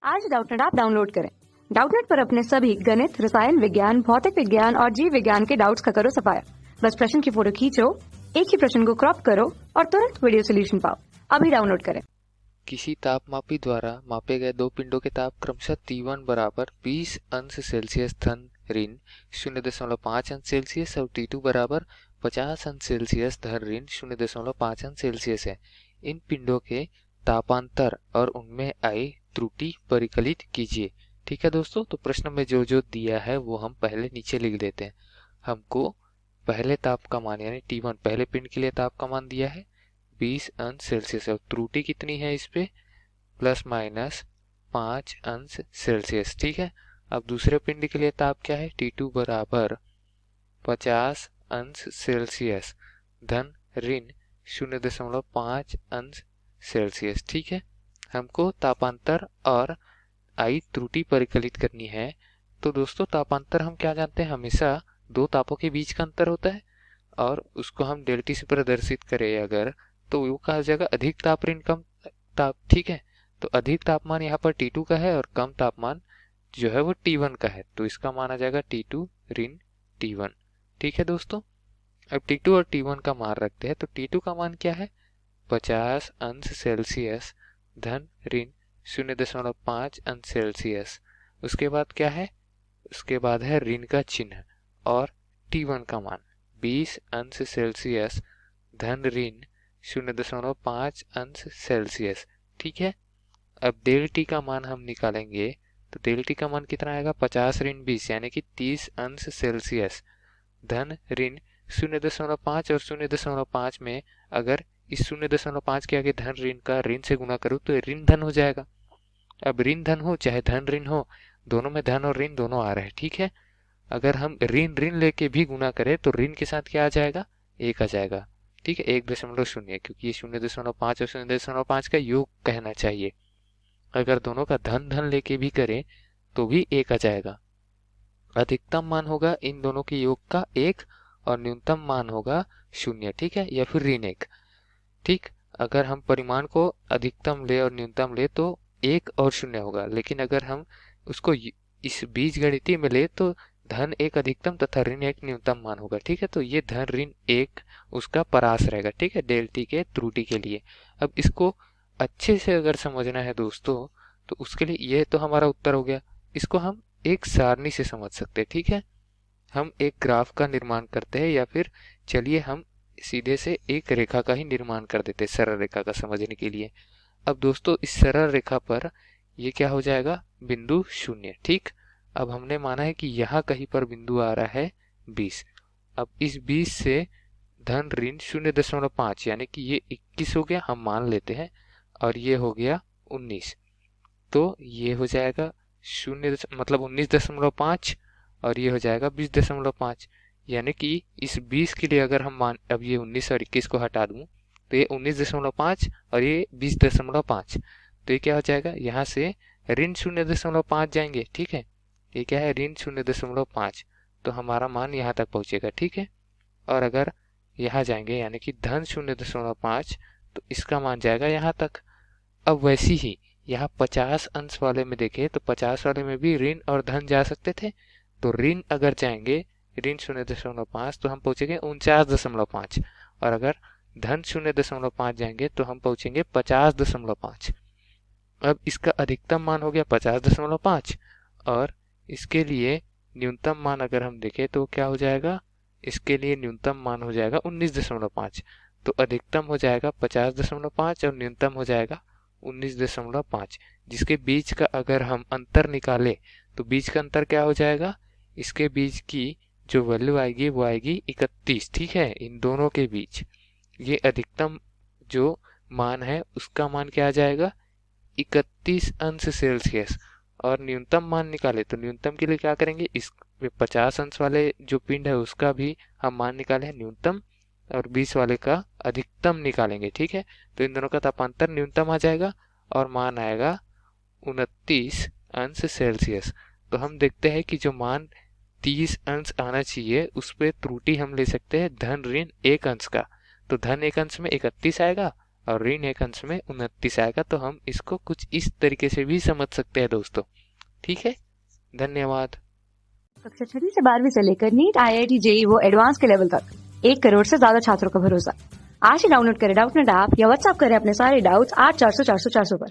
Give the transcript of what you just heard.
आज Doubtnut app download करें। Doubtnut पर अपने सभी गणित, रसायन विज्ञान, भौतिक विज्ञान और जीव विज्ञान के डाउट्स का करो सफाया। बस प्रश्न की फोटो खींचो, एक ही प्रश्न को क्रॉप करो और तुरंत वीडियो सोल्यूशन पाओ। अभी डाउनलोड करें। किसी तापमापी द्वारा मापे गए दो पिंडों के ताप क्रमशः T1 बराबर 20 अंश सेल्सियस धन ऋण 0.5 अंश सेल्सियस और T2 बराबर 50 अंश सेल्सियस धन ऋण 0.5 अंश सेल्सियस है। इन पिंडों के तापांतर और उनमें आई त्रुटि परिकलित कीजिए। ठीक है दोस्तों, तो प्रश्न में जो जो दिया है वो हम पहले नीचे लिख देते हैं। हमको पहले ताप का मान यानी T1 पहले पिंड के लिए ताप का मान दिया है 20 अंश सेल्सियस और त्रुटि कितनी है इस पे ±5 अंश सेल्सियस। ठीक है, अब दूसरे पिंड के लिए ताप क्या है T2 बराबर 50 अंश सेल्सियस धन ऋण 0.5 अंश सेल्सियस। ठीक है, हमको तापांतर और आई त्रुटि परिकलित करनी है। तो दोस्तों तापांतर हम क्या जानते हैं, हमेशा दो तापों के बीच का अंतर होता है और उसको हम डेल्टी से प्रदर्शित करें अगर तो वो कहा जाएगा अधिक ताप ऋण कम ताप। ठीक है, तो अधिक तापमान यहाँ पर T2 का है और कम तापमान जो है वो T1 का है, तो इसका मान आ जाएगा T2 ऋण T1। ठीक है दोस्तों, अब T2 और T1 का मान रखते हैं। तो T2 का मान क्या है 50 अंश सेल्सियस धन ऋण 0.5 अंश सेल्सियस। उसके बाद क्या है, उसके बाद है ऋण का चिन्ह और T1 का मान 20 अंश सेल्सियस धन ऋण 0.5 अंश सेल्सियस। ठीक है, अब डेल टी का मान हम निकालेंगे तो डेल टी का मान कितना आएगा 50 ऋण 20 यानी कि 30 अंश सेल्सियस धन ऋण 0.5 और 0.5 में अगर इस 0.5 के आगे धन ऋण का ऋण से गुना करूँ तो ऋण धन हो जाएगा। अब ऋण धन हो चाहे धन ऋण हो, दोनों में धन और ऋण दोनों आ रहे हैं। ठीक है, अगर हम ऋण ऋण लेके भी गुना करें तो ऋण के साथ क्या आ जाएगा, एक आ जाएगा। ठीक है, 1.0 क्योंकि ये 0.5 और 0.5 का योग कहना चाहिए। अगर दोनों का धन धन लेके भी करें तो भी एक आ जाएगा। अधिकतम मान होगा इन दोनों के योग का 1 और न्यूनतम मान होगा 0। ठीक है, या फिर ऋण 1। ठीक, अगर हम परिमाण को अधिकतम ले और न्यूनतम ले तो 1 और 0 होगा, लेकिन अगर हम उसको इस बीजगणितीय में ले तो धन 1 अधिकतम तथा ऋण 1 न्यूनतम मान होगा। ठीक है, तो ये धन ऋण 1 उसका परास रहेगा। ठीक है, डेल टी के त्रुटि के लिए। अब इसको अच्छे से अगर समझना है दोस्तों तो उसके लिए ये तो हमारा उत्तर हो गया। इसको हम एक सारणी से समझ सकते हैं। ठीक है, हम एक ग्राफ का निर्माण करते हैं या फिर चलिए हम सीधे से एक रेखा का ही निर्माण कर देते हैं सरल रेखा का समझने के लिए। अब दोस्तों इस सरल रेखा पर ये क्या हो जाएगा बिंदु 0। ठीक, अब हमने माना है कि यहाँ कहीं पर बिंदु आ रहा है 20। अब इस 20 से धन ऋण 0.5 यानी कि ये 21 हो गया, हम मान लेते हैं, और ये हो गया 19। तो ये हो जाएगा 0 मतलब 19.5 और ये हो जाएगा 20.5 यानी कि इस 20 के लिए अगर हम मान अब ये 19 और 21 को हटा दूं तो ये 19.5 और ये 20.5 तो ये क्या हो जाएगा, यहाँ से ऋण 0.5 जाएंगे। ठीक है, ये क्या है ऋण 0.5 तो हमारा मान यहाँ तक पहुंचेगा। ठीक है, और अगर यहाँ जाएंगे यानी कि धन 0.5 तो इसका मान जाएगा यहाँ तक। अब वैसी ही यहाँ 50 अंश वाले में देखें तो 50 वाले में भी ऋण और धन जा सकते थे, तो ऋण अगर जाएंगे ऋण 0.5 तो हम पहुंचेंगे 49.5 और अगर धन 0.5 जाएंगे तो हम पहुंचेंगे 50.5। अब इसका अधिकतम मान हो गया 50.5 और इसके लिए न्यूनतम मान अगर हम देखें तो क्या हो जाएगा, इसके लिए न्यूनतम मान हो जाएगा 19.5। तो अधिकतम हो जाएगा 50.5 और न्यूनतम हो जाएगा 19.5, जिसके बीच का अगर हम अंतर निकालें तो बीच का अंतर क्या हो जाएगा, इसके बीच की जो वैल्यू आएगी वो आएगी 31। ठीक है, इन दोनों के बीच ये अधिकतम जो मान है उसका मान क्या आ जाएगा 31 अंश सेल्सियस। और न्यूनतम मान निकाले तो न्यूनतम के लिए क्या करेंगे, इस 50 अंश वाले जो पिंड है उसका भी हम मान निकाले न्यूनतम और 20 वाले का अधिकतम निकालेंगे। ठीक है, तो इन दोनों का तापांतर न्यूनतम आ जाएगा और मान आएगा 29 अंश सेल्सियस। तो हम देखते हैं कि जो मान 30 अंश आना चाहिए उस पर त्रुटि हम ले सकते हैं धन ऋण 1 अंश का। तो धन 1 अंश में 31 आएगा और ऋण 1 अंश में 29 आएगा। तो हम इसको कुछ इस तरीके से भी समझ सकते हैं दोस्तों। ठीक है, धन्यवाद। कक्षा 6वीं से 12वीं से लेकर नीट, IIT, JEE वो एडवांस के लेवल तक 1 करोड़ से ज्यादा छात्रों का भरोसा। आज ही डाउनलोड करें डाउटनेट ऐप या व्हाट्सएप करें अपने सारे डाउट्स 8400 400 400 पर।